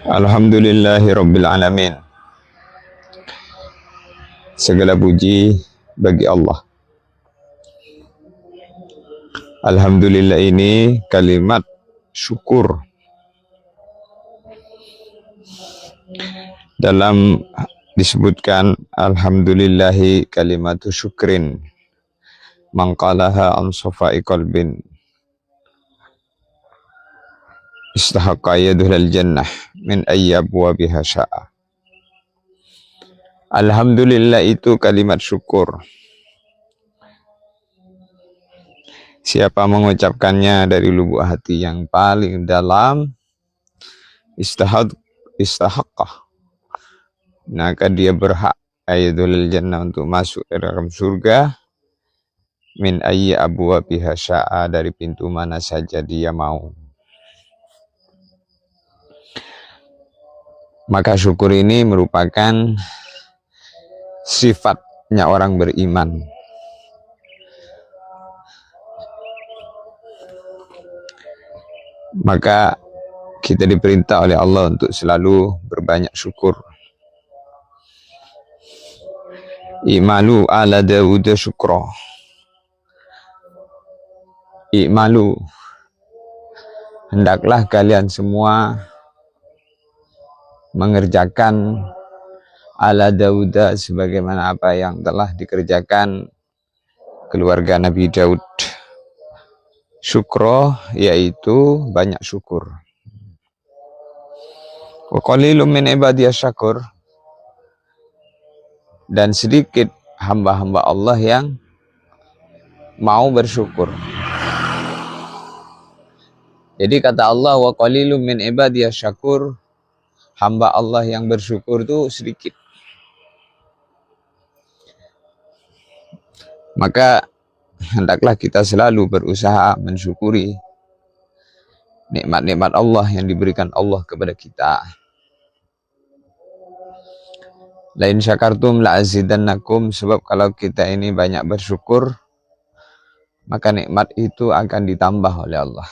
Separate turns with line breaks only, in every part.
Alhamdulillahirabbil alamin. Segala puji bagi Allah. Alhamdulillah ini kalimat syukur. Dalam disebutkan alhamdulillahi kalimatu syukrin mangqalaha an safai qalbin istahaqqa yadhulal jannah min ayyab wa biha sya'a. Alhamdulillah itu kalimat syukur. Siapa mengucapkannya dari lubuk hati yang paling dalam, istahaqqa, maka dia berhak ayadul jannah untuk masuk ke dalam surga min ayyi abwabiha sya'a, dari pintu mana saja dia mau. Maka syukur ini merupakan sifatnya orang beriman. Maka kita diperintah oleh Allah untuk selalu berbanyak syukur. I'malu ala Dawud syukra. I'malu, hendaklah kalian semua mengerjakan ala Dawud, sebagaimana apa yang telah dikerjakan keluarga Nabi Daud. Syukro, yaitu banyak syukur. Wa qalilum min ibadiyas syakur, dan sedikit hamba-hamba Allah yang mau bersyukur. Jadi kata Allah, wa qalilum min ibadiyas syakur, hamba Allah yang bersyukur itu sedikit. Maka hendaklah kita selalu berusaha mensyukuri nikmat-nikmat Allah yang diberikan Allah kepada kita. Lain syakartum la'azidannakum, sebab kalau kita ini banyak bersyukur, maka nikmat itu akan ditambah oleh Allah,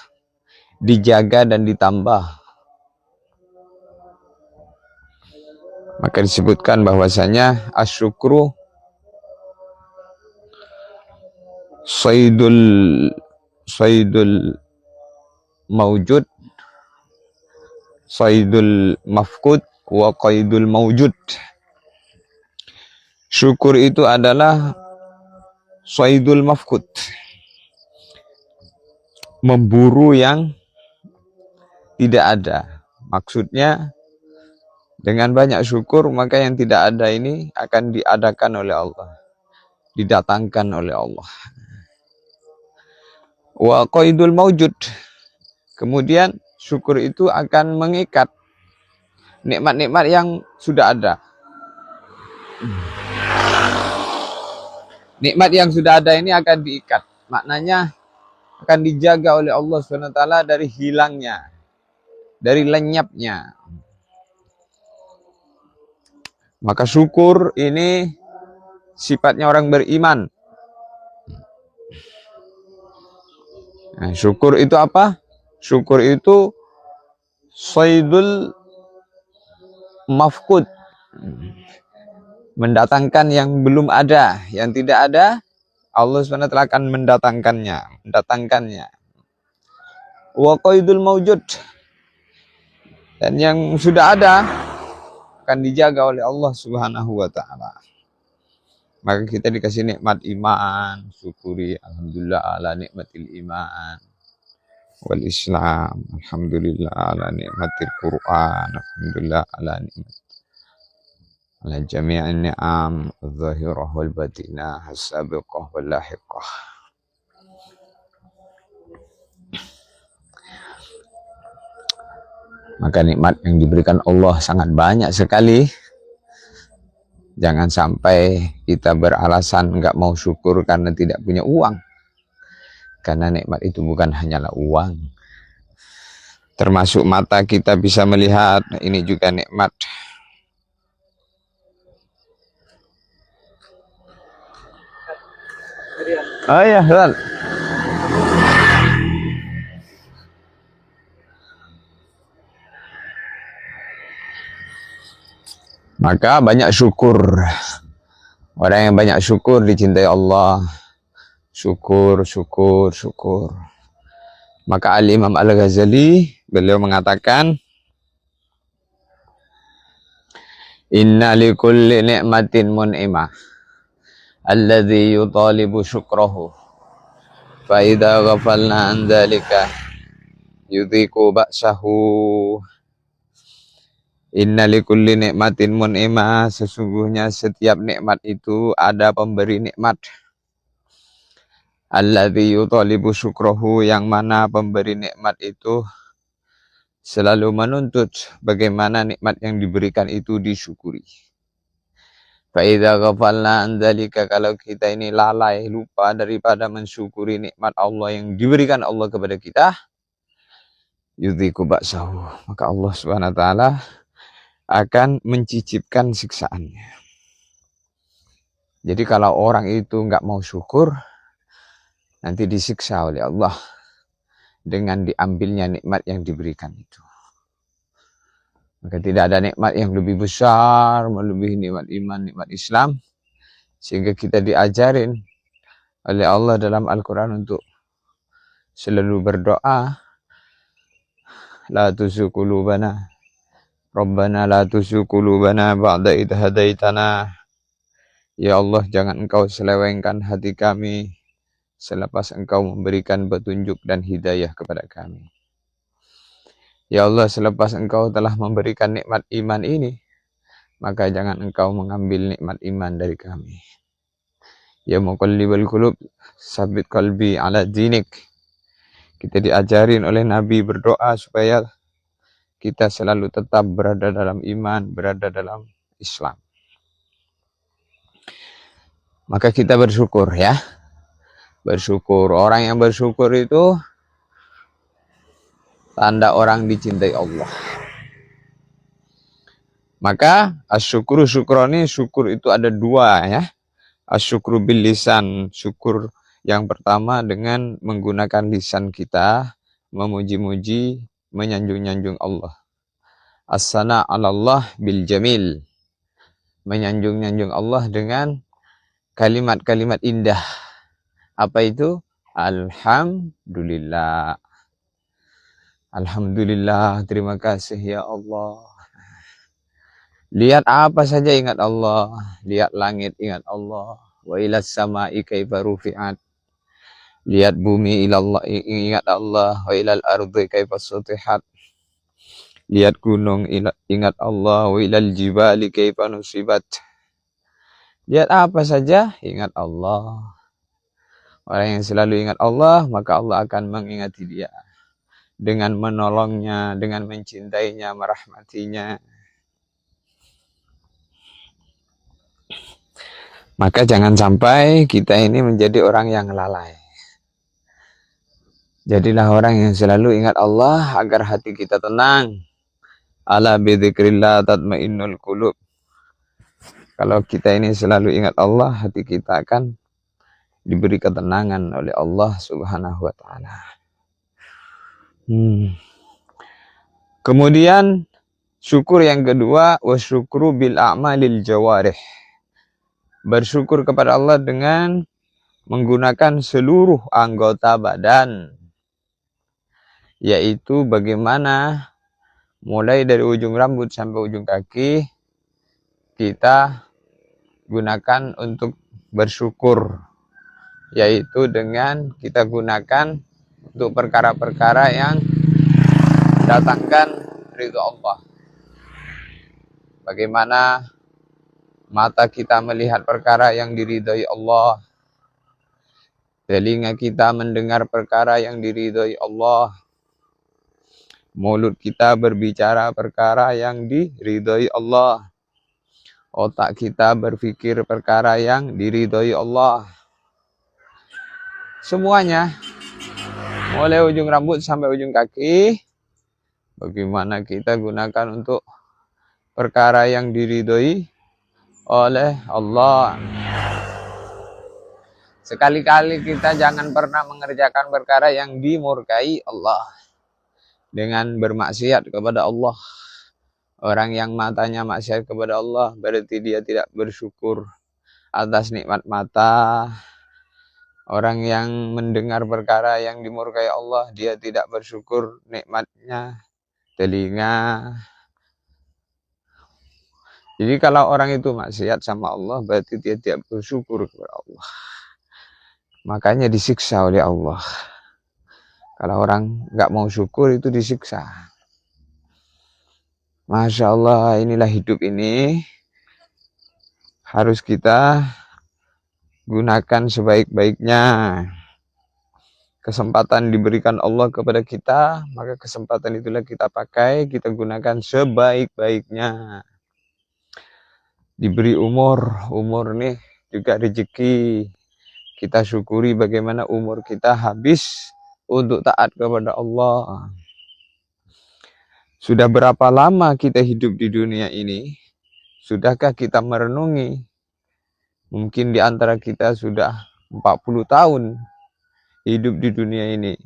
dijaga dan ditambah. Maka disebutkan bahwasanya asyukru saydul mawjud, saydul mafqud wa qaidul mawjud. Syukur itu adalah saydul mafqud, memburu yang tidak ada. Maksudnya dengan banyak syukur maka yang tidak ada ini akan diadakan oleh Allah, didatangkan oleh Allah. Wa qaidul mawjud, kemudian syukur itu akan mengikat nikmat-nikmat yang sudah ada. Nikmat yang sudah ada ini akan diikat, maknanya akan dijaga oleh Allah SWT dari hilangnya, dari lenyapnya. Maka syukur ini sifatnya orang beriman. Nah, syukur itu apa? Syukur itu saydul mafqud, mendatangkan yang belum ada, yang tidak ada, Allah SWT akan mendatangkannya. Wa qaidul mawjud, dan yang sudah ada akan dijaga oleh Allah Subhanahu wa ta'ala. Maka kita dikasih nikmat iman, syukuri alhamdulillah ala nikmatil iman wal islam, alhamdulillah ala nikmatil Quran, alhamdulillah ala nikmat ala jami'in ni'am zahirah wal batinah, as-sabiqah wal lahiqah. Maka nikmat yang diberikan Allah sangat banyak sekali. Jangan sampai kita beralasan enggak mau syukur karena tidak punya uang. Karena nikmat itu bukan hanyalah uang. Termasuk mata kita bisa melihat, ini juga nikmat. Oh ya, Hal. Maka banyak syukur. Orang yang banyak syukur dicintai Allah. Syukur, syukur, syukur. Maka Al-Imam Al-Ghazali, beliau mengatakan, inna likulli ni'matin mun'imah alladhi yutalibu syukrahu fa idza ghafalna an dzalika yudhiku ba'sahu. Inna likulli ni'matin mun'imah, sesungguhnya setiap nikmat itu ada pemberi nikmat. Alladzi yutalibu syukrahu, yang mana pemberi nikmat itu selalu menuntut bagaimana nikmat yang diberikan itu disyukuri. Fa idza ghafalna an dzalika, kalau kita ini lalai, lupa daripada mensyukuri nikmat Allah yang diberikan Allah kepada kita, yudhiku ba'sahu, maka Allah Subhanahu wa taala akan mencicipkan siksaannya. Jadi kalau orang itu nggak mau syukur, nanti disiksa oleh Allah dengan diambilnya nikmat yang diberikan itu. Maka tidak ada nikmat yang lebih besar melebihi nikmat iman, nikmat Islam, sehingga kita diajarin oleh Allah dalam Al-Quran untuk selalu berdoa, la tuzigh qulubana Rabbana la tuzigh qulubana ba'da idh hadaitana. Ya Allah, jangan engkau selewengkan hati kami selepas engkau memberikan petunjuk dan hidayah kepada kami. Ya Allah, selepas engkau telah memberikan nikmat iman ini, maka jangan engkau mengambil nikmat iman dari kami. Ya muqallibal qulub, sabit qalbi ala dinik. Kita diajarin oleh Nabi berdoa supaya kita selalu tetap berada dalam iman, berada dalam Islam. Maka kita bersyukur ya. Bersyukur. Orang yang bersyukur itu tanda orang dicintai Allah. Maka asyukuru syukroni, syukur itu ada dua ya. Asyukru bil lisan, syukur yang pertama dengan menggunakan lisan kita, memuji-muji, menyanjung-nyanjung Allah. As-sana 'ala Allah bil jamil, menyanjung-nyanjung Allah dengan kalimat-kalimat indah. Apa itu? Alhamdulillah. Alhamdulillah, terima kasih ya Allah. Lihat apa saja ingat Allah. Lihat langit ingat Allah. Wa ilas sama'i kaifa rufi'at. Lihat bumi ilallah ingat Allah. Wa ilal ardi kaifa sutihat. Lihat gunung ingat Allah. Wa ilal jibali kaifa nusibat. Lihat apa saja ingat Allah. Orang yang selalu ingat Allah, maka Allah akan mengingati dia dengan menolongnya, dengan mencintainya, merahmatinya. Maka jangan sampai kita ini menjadi orang yang lalai. Jadilah orang yang selalu ingat Allah agar hati kita tenang. Ala bidzikrillah tatmainnul qulub. Kalau kita ini selalu ingat Allah, hati kita akan diberi ketenangan oleh Allah Subhanahu wa taala. Kemudian syukur yang kedua, wasyukru bil a'malil jawarih. Bersyukur kepada Allah dengan menggunakan seluruh anggota badan. Yaitu bagaimana mulai dari ujung rambut sampai ujung kaki kita gunakan untuk bersyukur. Yaitu dengan kita gunakan untuk perkara-perkara yang datangkan ridho Allah. Bagaimana mata kita melihat perkara yang diridhoi Allah. Telinga kita mendengar perkara yang diridhoi Allah. Mulut kita berbicara perkara yang diridhoi Allah. Otak kita berpikir perkara yang diridhoi Allah. Semuanya, mulai ujung rambut sampai ujung kaki, bagaimana kita gunakan untuk perkara yang diridhoi oleh Allah. Sekali-kali kita jangan pernah mengerjakan perkara yang dimurkai Allah dengan bermaksiat kepada Allah. Orang yang matanya maksiat kepada Allah berarti dia tidak bersyukur atas nikmat mata. Orang yang mendengar perkara yang dimurkai Allah, dia tidak bersyukur nikmatnya telinga. Jadi kalau orang itu maksiat sama Allah berarti dia tidak bersyukur kepada Allah. Makanya disiksa oleh Allah. Kalau orang nggak mau syukur itu disiksa. Masya Allah, inilah hidup ini harus kita gunakan sebaik-baiknya. Kesempatan diberikan Allah kepada kita, maka kesempatan itulah kita pakai, kita gunakan sebaik-baiknya. Diberi umur nih juga rezeki. Kita syukuri bagaimana umur kita habis untuk taat kepada Allah. Sudah berapa lama kita hidup di dunia ini? Sudahkah kita merenungi? Mungkin di antara kita sudah 40 tahun hidup di dunia ini.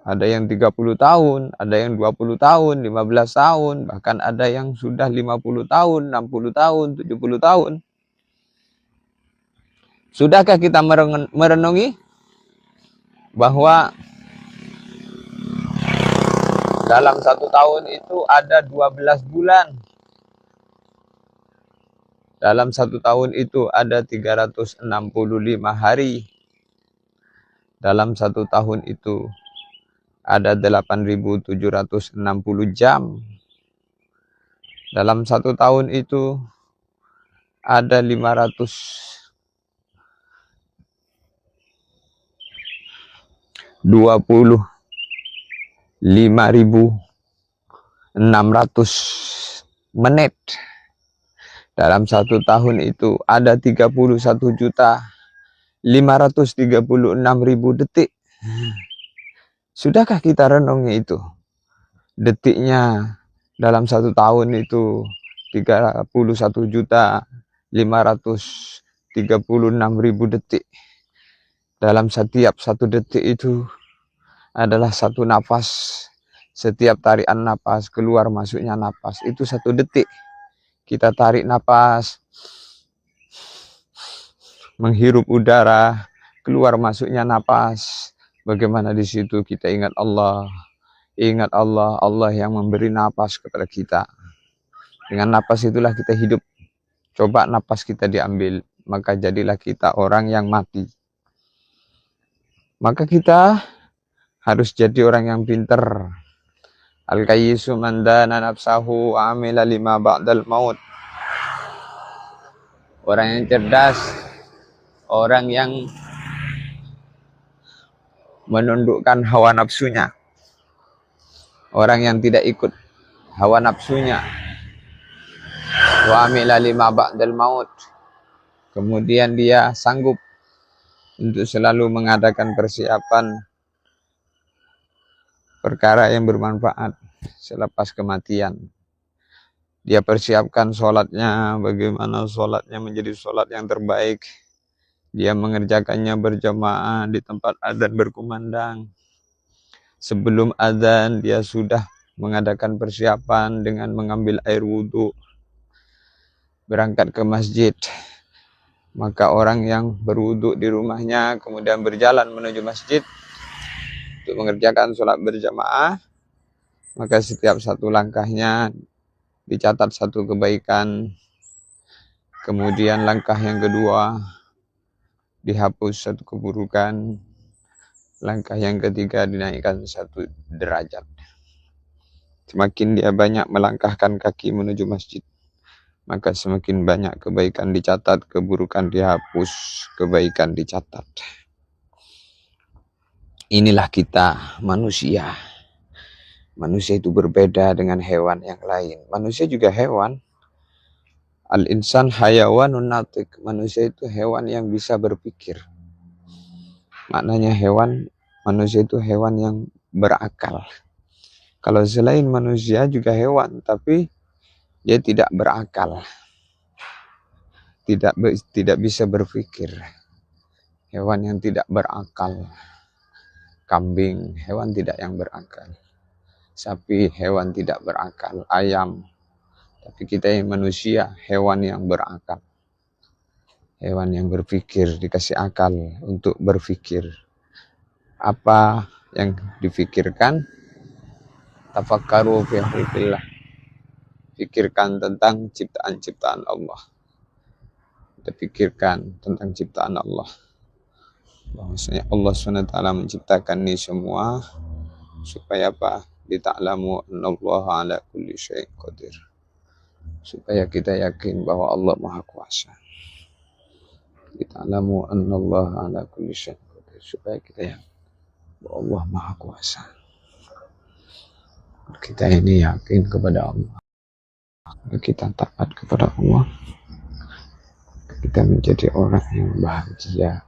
Ada yang 30 tahun, ada yang 20 tahun, 15 tahun, bahkan ada yang sudah 50 tahun, 60 tahun, 70 tahun. Sudahkah kita merenungi bahwa dalam 1 tahun itu ada 12 bulan. Dalam 1 tahun itu ada 365 hari. Dalam 1 tahun itu ada 8.760 jam. Dalam 1 tahun itu ada 525.600 menit. Dalam 1 tahun itu ada 31.536.000 detik. Sudahkah kita renungi itu? Detiknya dalam 1 tahun itu 31.536.000 detik. Dalam setiap 1 detik itu adalah 1 nafas. Setiap tarikan nafas, keluar masuknya nafas, itu 1 detik. Kita tarik nafas, menghirup udara, keluar masuknya nafas. Bagaimana di situ kita ingat Allah. Ingat Allah, Allah yang memberi nafas kepada kita. Dengan nafas itulah kita hidup. Coba nafas kita diambil, maka jadilah kita orang yang mati. Maka kita harus jadi orang yang pintar. Al-kayyisu man dana nafsahu amila lima ba'dal maut. Orang yang cerdas, orang yang menundukkan hawa nafsunya. Orang yang tidak ikut hawa nafsunya. Wa amila lima ba'dal maut. Kemudian dia sanggup untuk selalu mengadakan persiapan perkara yang bermanfaat selepas kematian. Dia persiapkan sholatnya, bagaimana sholatnya menjadi sholat yang terbaik. Dia mengerjakannya berjamaah di tempat adzan berkumandang. Sebelum adzan dia sudah mengadakan persiapan dengan mengambil air wudhu, berangkat ke masjid. Maka orang yang berwudhu di rumahnya kemudian berjalan menuju masjid untuk mengerjakan sholat berjamaah, maka setiap 1 langkahnya dicatat 1 kebaikan. Kemudian langkah yang kedua dihapus 1 keburukan. Langkah yang ketiga dinaikkan 1 derajat. Semakin dia banyak melangkahkan kaki menuju masjid, maka semakin banyak kebaikan dicatat, keburukan dihapus, kebaikan dicatat. Inilah kita manusia. Manusia itu berbeda dengan hewan yang lain. Manusia juga hewan. Al-insan hayawanun natik. Manusia itu hewan yang bisa berpikir. Maknanya manusia itu hewan yang berakal. Kalau selain manusia juga hewan, tapi dia tidak berakal. Tidak bisa berpikir. Hewan yang tidak berakal. Kambing, hewan tidak yang berakal. sapi, hewan tidak berakal, ayam. Tapi kita yang manusia, hewan yang berakal. Hewan yang berpikir, dikasih akal untuk berpikir. Apa yang difikirkan? Tafakkaru fi khalqillah. Pikirkan tentang ciptaan-ciptaan Allah. Kita pikirkan tentang ciptaan Allah. Bahwasanya Allah SWT menciptakan ini semua supaya apa? Lita'lamu annallaha ala kulli syai'in qadir. Supaya kita yakin bahwa Allah Maha Kuasa. Lita'lamu annallaha ala kulli syai'in qadir. Supaya kita yakin bahwa Allah Maha Kuasa. Kita ini yakin kepada Allah. Kita taat kepada Allah. Kita menjadi orang yang bahagia,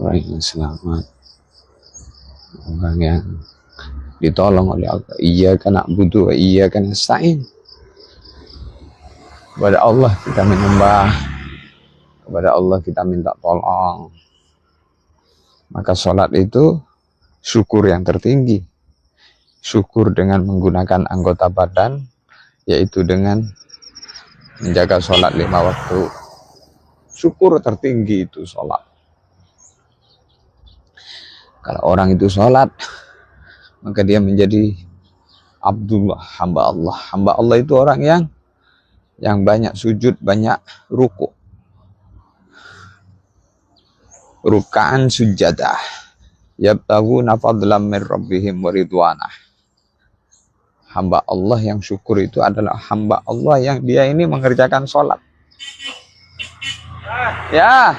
orang yang selamat, orang yang ditolong oleh Allah. Iyyaka na'budu wa iyyaka nasta'in. Kepada Allah kita menyembah, kepada Allah kita minta tolong. Maka sholat itu syukur yang tertinggi. Syukur dengan menggunakan anggota badan, yaitu dengan menjaga sholat 5 waktu. Syukur tertinggi itu sholat. Kalau orang itu sholat, maka dia menjadi Abdullah, hamba Allah. Hamba Allah itu orang yang banyak sujud, banyak ruku. Rukaan sujadah. Yabtaguna fadlan min rabbihim wa ridwanah. Hamba Allah yang syukur itu adalah hamba Allah yang dia ini mengerjakan sholat. Ya,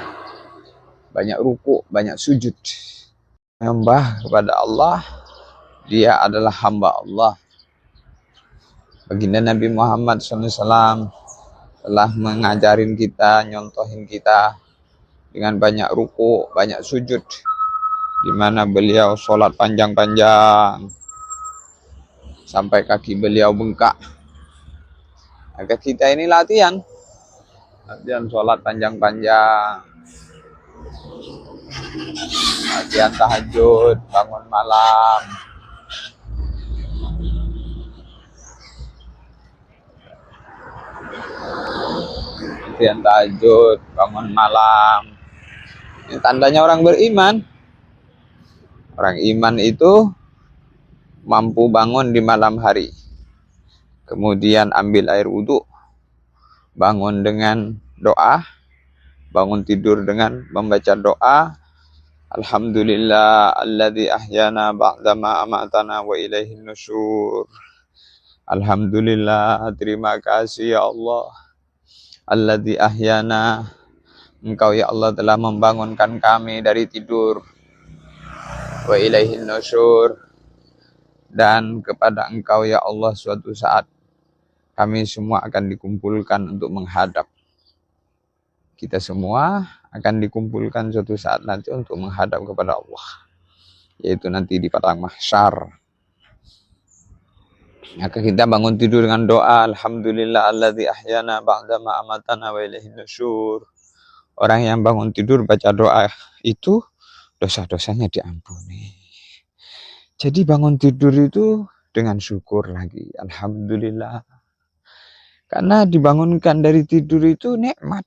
banyak ruku, banyak sujud. Menyembah kepada Allah, dia adalah hamba Allah. Baginda Nabi Muhammad SAW telah mengajarin kita, nyontohin kita dengan banyak ruku, banyak sujud, di mana beliau sholat panjang-panjang sampai kaki beliau bengkak. Maka kita ini latihan sholat panjang-panjang, latihan tahajud, bangun malam. Latihan tahajud, bangun malam. Ini tandanya orang beriman. Orang iman itu mampu bangun di malam hari, kemudian ambil air wudhu, bangun dengan doa, bangun tidur dengan membaca doa. Alhamdulillah alladzi ahyana ba'dama amatana wa ilaihin nusyur. Alhamdulillah, terima kasih ya Allah. Alladzi ahyana, Engkau ya Allah telah membangunkan kami dari tidur. Wa ilaihin nusyur, dan kepada Engkau ya Allah suatu saat kami semua akan dikumpulkan untuk menghadap. Kita semua akan dikumpulkan suatu saat nanti untuk menghadap kepada Allah, yaitu nanti di padang mahsyar. Maka kita bangun tidur dengan doa, Alhamdulillah alladzi ahyana ba'dama amatana wa ilaihin nusyur. Orang yang bangun tidur baca doa itu dosa-dosanya diampuni. Jadi bangun tidur itu dengan syukur lagi. Alhamdulillah. Karena dibangunkan dari tidur itu nikmat.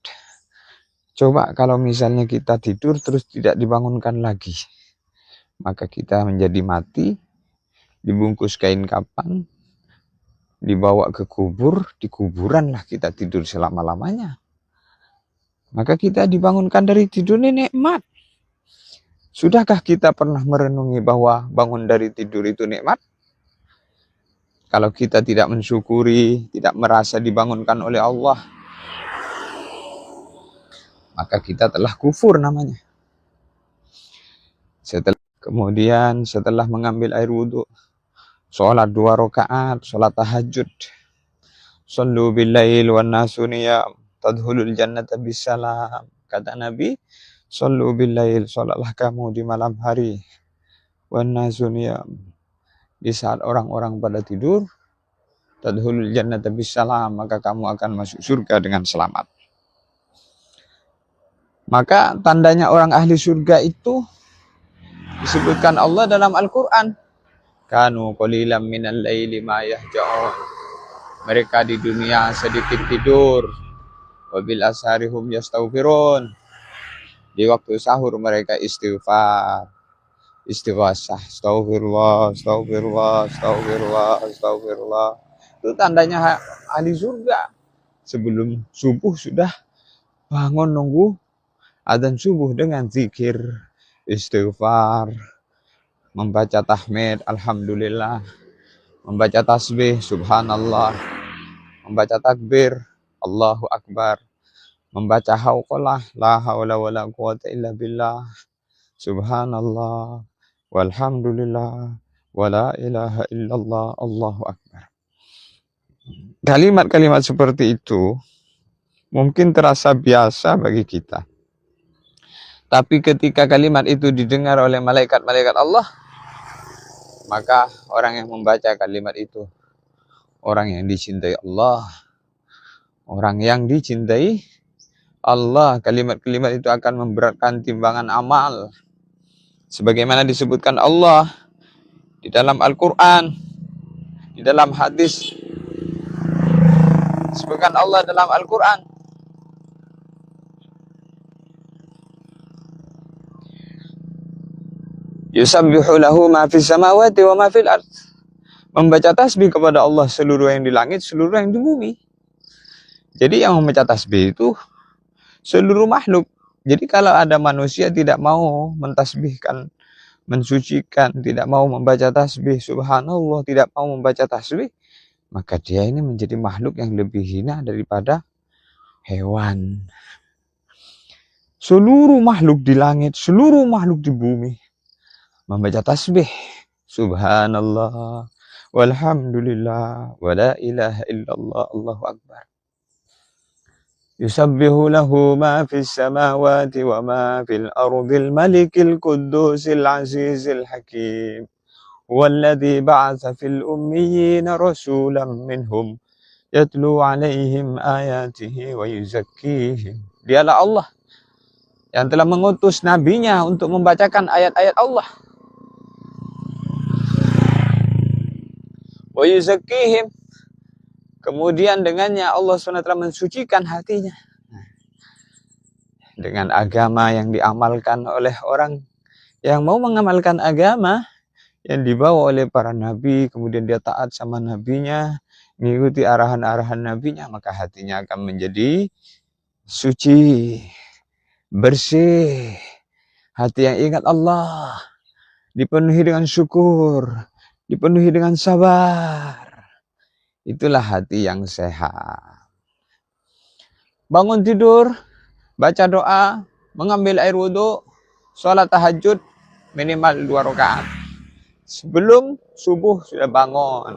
Coba kalau misalnya kita tidur terus tidak dibangunkan lagi. Maka kita menjadi mati, dibungkus kain kapan, dibawa ke kubur, di kuburan lah kita tidur selama-lamanya. Maka kita dibangunkan dari tidur ini nikmat. Sudahkah kita pernah merenungi bahwa bangun dari tidur itu nikmat? Kalau kita tidak mensyukuri, tidak merasa dibangunkan oleh Allah, maka kita telah kufur namanya. Kemudian setelah mengambil air wudhu, sholat 2 rakaat, sholat tahajud. Sallu billail wan nasu niyam, tadkhulul jannata bisalam. Kata Nabi, sallu billail, sholatlah kamu di malam hari. Wan nasu niyam, di saat orang-orang pada tidur, tadkhulul jannata bisalam, maka kamu akan masuk surga dengan selamat. Maka tandanya orang ahli surga itu disebutkan Allah dalam Al-Quran. Kanu qalilan minal laili ma yahja'un. Mereka di dunia sedikit tidur. Wabil asharihum yastaghfirun. Di waktu sahur mereka istighfar. Istighosah. Astagfirullah, astagfirullah, astagfirullah, astagfirullah. Itu tandanya ahli surga. Sebelum subuh sudah bangun nunggu adzan subuh dengan zikir, istighfar, membaca tahmid, alhamdulillah, membaca tasbih, subhanallah, membaca takbir, Allahu akbar, membaca hauqalah, la haula wala quwata illa billah, subhanallah, walhamdulillah, wala ilaha illallah, Allahu akbar. Kalimat-kalimat seperti itu mungkin terasa biasa bagi kita. Tapi ketika kalimat itu didengar oleh malaikat-malaikat Allah, maka orang yang membaca kalimat itu, orang yang dicintai Allah, orang yang dicintai Allah, kalimat-kalimat itu akan memberatkan timbangan amal. Sebagaimana disebutkan Allah di dalam Al-Quran, di dalam hadis, disebutkan Allah dalam Al-Quran. Yusabbihu lahu ma fis samawati wa ma fil ard. Membaca tasbih kepada Allah seluruh yang di langit, seluruh yang di bumi. Jadi yang membaca tasbih itu seluruh makhluk. Jadi kalau ada manusia tidak mau mentasbihkan, mensucikan, tidak mau membaca tasbih, subhanallah, tidak mau membaca tasbih, maka dia ini menjadi makhluk yang lebih hina daripada hewan. Seluruh makhluk di langit, seluruh makhluk di bumi membaca tasbih, subhanallah, walhamdulillah, wala ilaha illallah, Allahu akbar. Yusabbihu lahu ma fis samawati wa ma fil ardil malikil quddusil azizil hakim. Walladhi ba'atha fil ummiyina rasulan minhum yatlu alaihim ayatihi wa yuzakkihim. Dialah Allah yang telah mengutus nabinya untuk membacakan ayat-ayat Allah. Wa yuzakkihim, kemudian dengannya Allah SWT mensucikan hatinya dengan agama yang diamalkan oleh orang yang mau mengamalkan agama yang dibawa oleh para nabi, kemudian dia taat sama nabinya, mengikuti arahan-arahan nabinya, maka hatinya akan menjadi suci, bersih, hati yang ingat Allah, dipenuhi dengan syukur, dipenuhi dengan sabar. Itulah hati yang sehat. Bangun tidur, baca doa, mengambil air wudhu, sholat tahajud minimal 2 rakaat. Sebelum subuh sudah bangun,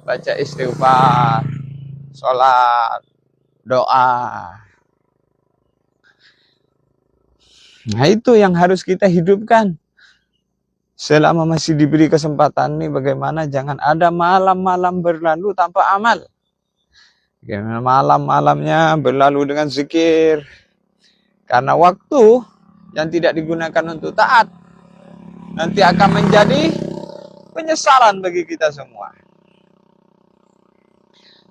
baca istighfar, sholat, doa. Nah itu yang harus kita hidupkan. Selama masih diberi kesempatan ini, bagaimana jangan ada malam-malam berlalu tanpa amal. Bagaimana malam-malamnya berlalu dengan zikir. Karena waktu yang tidak digunakan untuk taat nanti akan menjadi penyesalan bagi kita semua.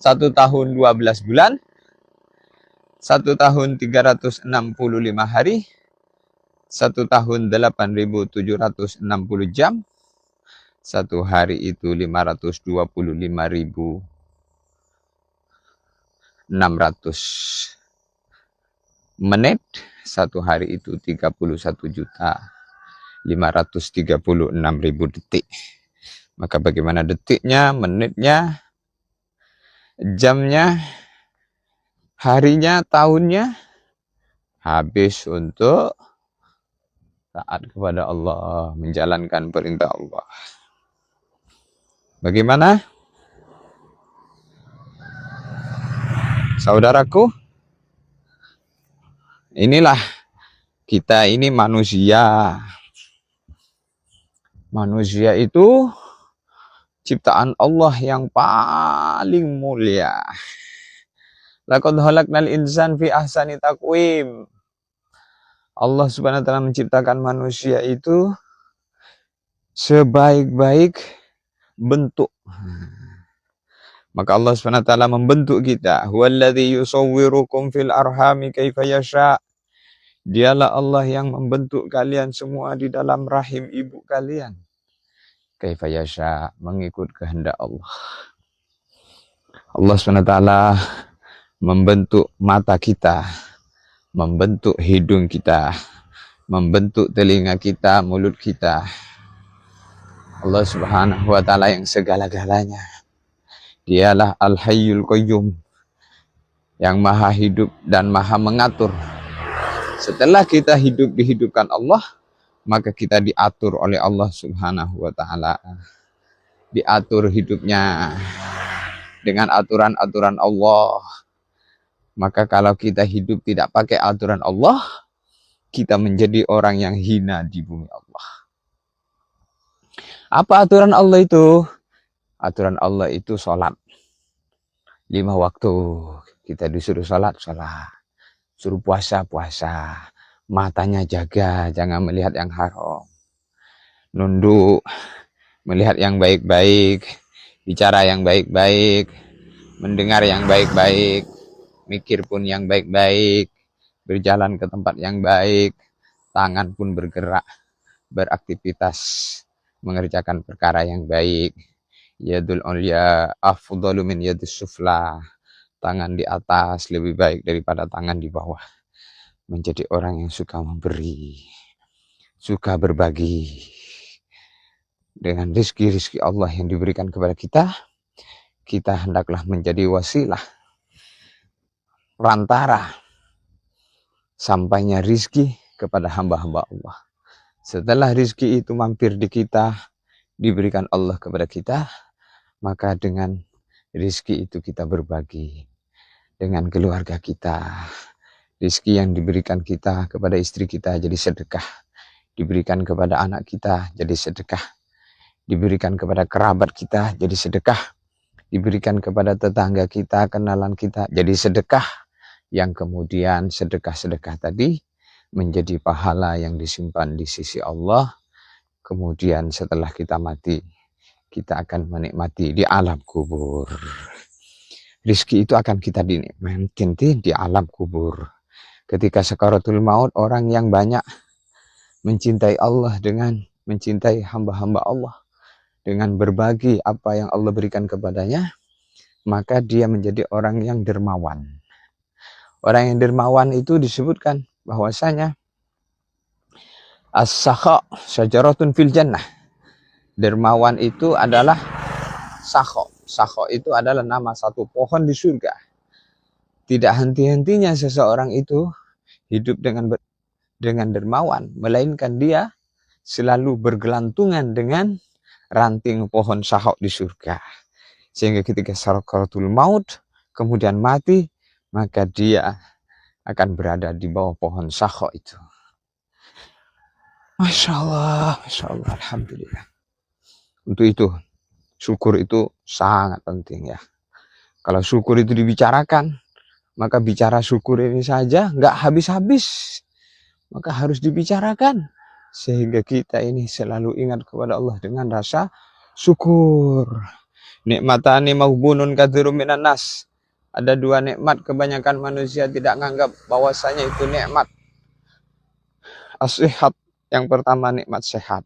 1 tahun 12 bulan, 1 tahun 365 hari, 1 tahun 8.760 jam, 1 hari itu 525.600 menit, 1 hari itu 31.536.000 detik. Maka bagaimana detiknya, menitnya, jamnya, harinya, tahunnya habis untuk taat kepada Allah, menjalankan perintah Allah. Bagaimana? Saudaraku, inilah kita ini manusia. Manusia itu ciptaan Allah yang paling mulia. Laqad khalaqnal insan fi ahsani taqwim. Allah Subhanahu wa taala menciptakan manusia itu sebaik-baik bentuk. Maka Allah SWT membentuk kita. Huwallazi yusawwirukum fil arhami kaifa yasha. Dialah Allah yang membentuk kalian semua di dalam rahim ibu kalian. Kaifa yasha, mengikut kehendak Allah. Allah SWT membentuk mata kita, membentuk hidung kita, membentuk telinga kita, mulut kita. Allah Subhanahu wa Ta'ala yang segala-galanya. Dialah Al-Hayyul Qayyum, yang maha hidup dan maha mengatur. Setelah kita hidup dihidupkan Allah, maka kita diatur oleh Allah Subhanahu wa Ta'ala. Diatur hidupnya dengan aturan-aturan Allah. Maka kalau kita hidup tidak pakai aturan Allah, kita menjadi orang yang hina di bumi Allah. Apa aturan Allah itu? Aturan Allah itu sholat. 5 waktu. Kita disuruh sholat. Suruh puasa. Matanya jaga, jangan melihat yang haram. Nunduk, melihat yang baik-baik. Bicara yang baik-baik. Mendengar yang baik-baik. Mikir pun yang baik-baik. Berjalan ke tempat yang baik. Tangan pun bergerak. Beraktivitas. Mengerjakan perkara yang baik. Yadul ulya afdalu min yadis sufla. Tangan di atas lebih baik daripada tangan di bawah. Menjadi orang yang suka memberi, suka berbagi. Dengan rizki-rizki Allah yang diberikan kepada kita, kita hendaklah menjadi wasilah, perantara sampainya rizki kepada hamba-hamba Allah. Setelah rizki itu mampir di kita, diberikan Allah kepada kita, maka dengan rizki itu kita berbagi dengan keluarga kita. Rizki yang diberikan kita kepada istri kita jadi sedekah. Diberikan kepada anak kita jadi sedekah. Diberikan kepada kerabat kita jadi sedekah. Diberikan kepada tetangga kita, kenalan kita jadi sedekah. Yang kemudian sedekah-sedekah tadi menjadi pahala yang disimpan di sisi Allah. Kemudian setelah kita mati, kita akan menikmati di alam kubur. Rizki itu akan kita dinikmati di alam kubur. Ketika sakaratul maut, orang yang banyak mencintai Allah dengan mencintai hamba-hamba Allah, dengan berbagi apa yang Allah berikan kepadanya, maka dia menjadi orang yang dermawan. Orang yang dermawan itu disebutkan bahwasanya as-sakha syajaratun fil jannah. Dermawan itu adalah sakho. Sakho itu adalah nama satu pohon di surga. Tidak henti-hentinya seseorang itu hidup dengan dermawan, melainkan dia selalu bergelantungan dengan ranting pohon sakho di surga. Sehingga ketika sakaratul maut kemudian mati, maka dia akan berada di bawah pohon sakho itu. Masya Allah, alhamdulillah. Untuk itu, syukur itu sangat penting ya. Kalau syukur itu dibicarakan, maka bicara syukur ini saja nggak habis-habis. Maka harus dibicarakan. Sehingga kita ini selalu ingat kepada Allah dengan rasa syukur. Nikmatani mahbunun katsirum minan nas. Ada 2 nikmat kebanyakan manusia tidak menganggap bahwasanya itu nikmat. As-sihat, yang pertama nikmat sehat.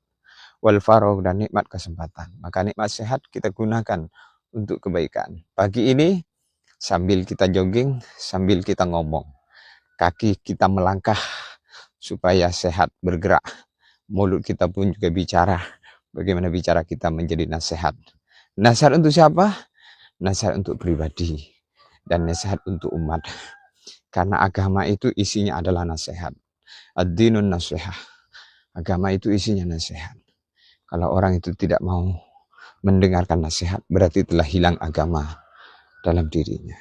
Wal faragh, dan nikmat kesempatan. Maka nikmat sehat kita gunakan untuk kebaikan. Pagi ini sambil kita jogging, sambil kita ngomong. Kaki kita melangkah supaya sehat bergerak. Mulut kita pun juga bicara. Bagaimana bicara kita menjadi nasihat. Nasihat untuk siapa? Nasihat untuk pribadi. Dan nasihat untuk umat. Karena agama itu isinya adalah nasihat. Ad-dinun nasihah. Agama itu isinya nasihat. Kalau orang itu tidak mau mendengarkan nasihat, berarti telah hilang agama dalam dirinya.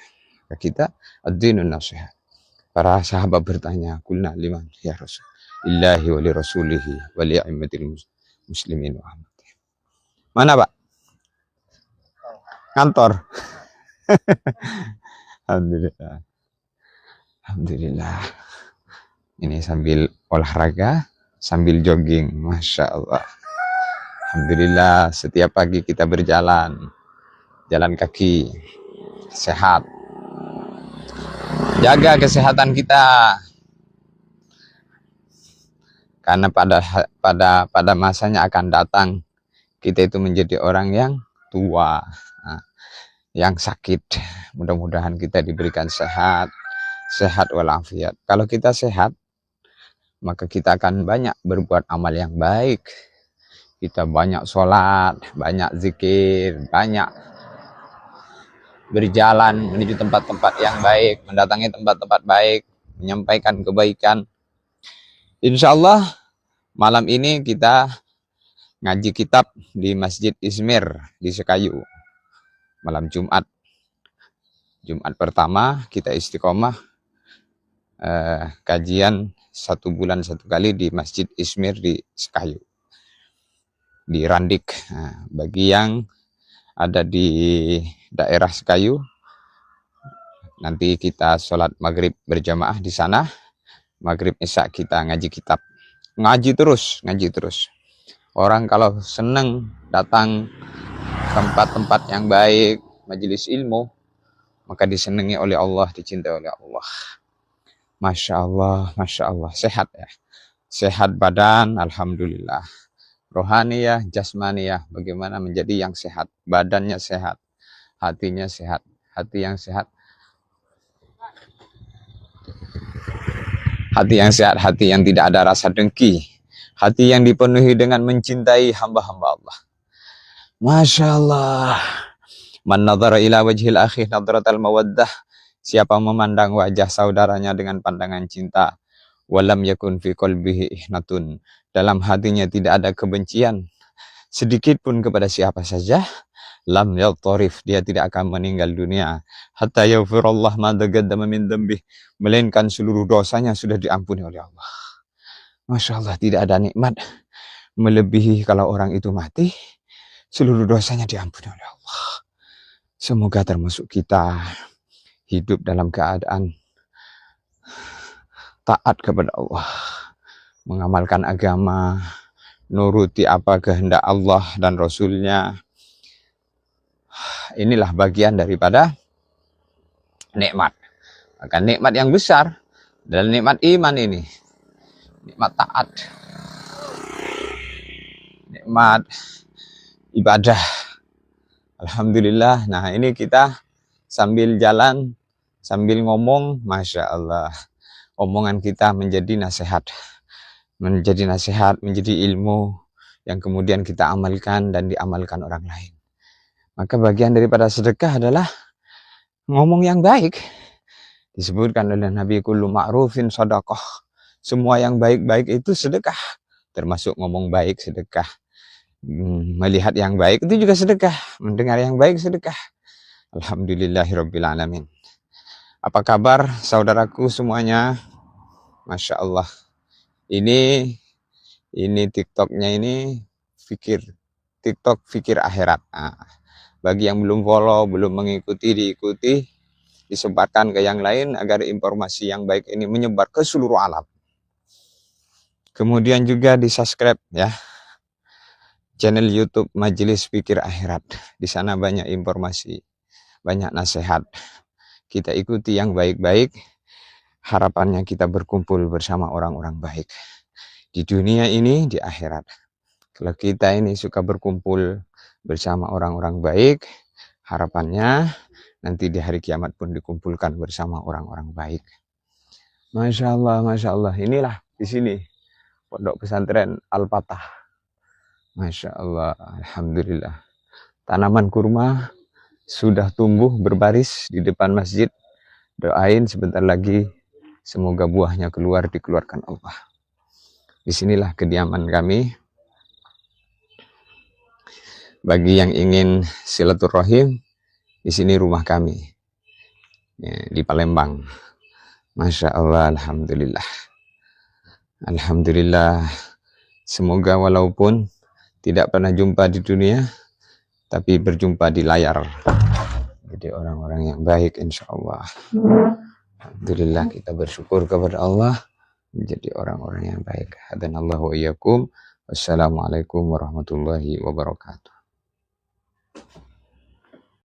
Kita ad-dinun nasihat. Para sahabat bertanya, kulna liman ya Rasul? Illahi wa li rasulihi wa li a'immatil muslimin wa ahmati. Mana Pak? Kantor. Alhamdulillah. Alhamdulillah. Ini sambil olahraga, sambil jogging. Masya Allah. Alhamdulillah setiap pagi kita berjalan, jalan kaki, sehat. Jaga kesehatan kita, karena pada masanya akan datang kita itu menjadi orang yang tua, yang sakit. Mudah-mudahan kita diberikan sehat walafiat. Kalau kita sehat, maka kita akan banyak berbuat amal yang baik. Kita banyak sholat, banyak zikir, banyak berjalan menuju tempat-tempat yang baik, mendatangi tempat-tempat baik, menyampaikan kebaikan. Insya Allah malam ini kita ngaji kitab di Masjid Izmir di Sekayu. Malam Jumat pertama kita istiqomah kajian 1 bulan 1 kali di Masjid Izmir di Sekayu, di Randik. Nah, bagi yang ada di daerah Sekayu, nanti kita sholat maghrib berjamaah di sana. Maghrib isya kita ngaji kitab, ngaji terus. Orang kalau seneng datang tempat-tempat yang baik, majelis ilmu, maka disenangi oleh Allah, dicintai oleh Allah. Masya Allah, sehat ya, sehat badan, alhamdulillah. Rohaniyah, jasmaniyah, bagaimana menjadi yang sehat, badannya sehat, hatinya sehat. Hati yang sehat, hati yang tidak ada rasa dengki, hati yang dipenuhi dengan mencintai hamba-hamba Allah. Masya Allah. Man nadhara ila wajhil akhi nadratal mawaddah. Siapa memandang wajah saudaranya dengan pandangan cinta, walam yakun fi qalbihi ihnatun, dalam hatinya tidak ada kebencian sedikit pun kepada siapa saja, lam yaltarif, dia tidak akan meninggal dunia hatta yaghfirallah ma taqaddama min dzambih, melainkan seluruh dosanya sudah diampuni oleh Allah. Masya Allah, tidak ada nikmat melebihi kalau orang itu mati seluruh dosanya diampuni oleh Allah. Semoga termasuk kita hidup dalam keadaan taat kepada Allah, mengamalkan agama, nuruti apa kehendak Allah dan Rasulnya. Inilah bagian daripada nikmat. Maka nikmat yang besar adalah nikmat iman ini, nikmat taat, nikmat ibadah. Alhamdulillah. Nah, ini kita sambil jalan, sambil ngomong, Masya Allah, omongan kita menjadi nasihat, menjadi ilmu yang kemudian kita amalkan dan diamalkan orang lain. Maka bagian daripada sedekah adalah ngomong yang baik. Disebutkan oleh Nabi, kullu ma'rufin sadaqah. Semua yang baik-baik itu sedekah. Termasuk ngomong baik sedekah. Melihat yang baik itu juga sedekah. Mendengar yang baik sedekah. Alhamdulillahirabbil alamin. Apa kabar saudaraku semuanya? Masya Allah. Ini TikToknya ini TikTok fikir akhirat. Nah, bagi yang belum follow, belum mengikuti, diikuti, disebarkan ke yang lain agar informasi yang baik ini menyebar ke seluruh alam. Kemudian juga di subscribe ya channel YouTube Majelis Fikir Akhirat. Di sana banyak informasi, banyak nasihat. Kita ikuti yang baik-baik. Harapannya kita berkumpul bersama orang-orang baik di dunia ini, di akhirat. Kalau kita ini suka berkumpul bersama orang-orang baik, harapannya nanti di hari kiamat pun dikumpulkan bersama orang-orang baik. Masya Allah, Masya Allah. Inilah di sini Pondok Pesantren Al-Fatah. Masya Allah, alhamdulillah. Tanaman kurma sudah tumbuh berbaris di depan masjid. Doain sebentar lagi semoga buahnya dikeluarkan Allah. Disinilah kediaman kami. Bagi yang ingin silaturahim, di sini rumah kami ya, di Palembang. Masya Allah, alhamdulillah. Alhamdulillah. Semoga walaupun tidak pernah jumpa di dunia, tapi berjumpa di layar. Jadi orang-orang yang baik, insya Allah. Alhamdulillah, kita bersyukur kepada Allah menjadi orang-orang yang baik. Hadanallahu wa iyyakum. Wassalamualaikum warahmatullahi wabarakatuh.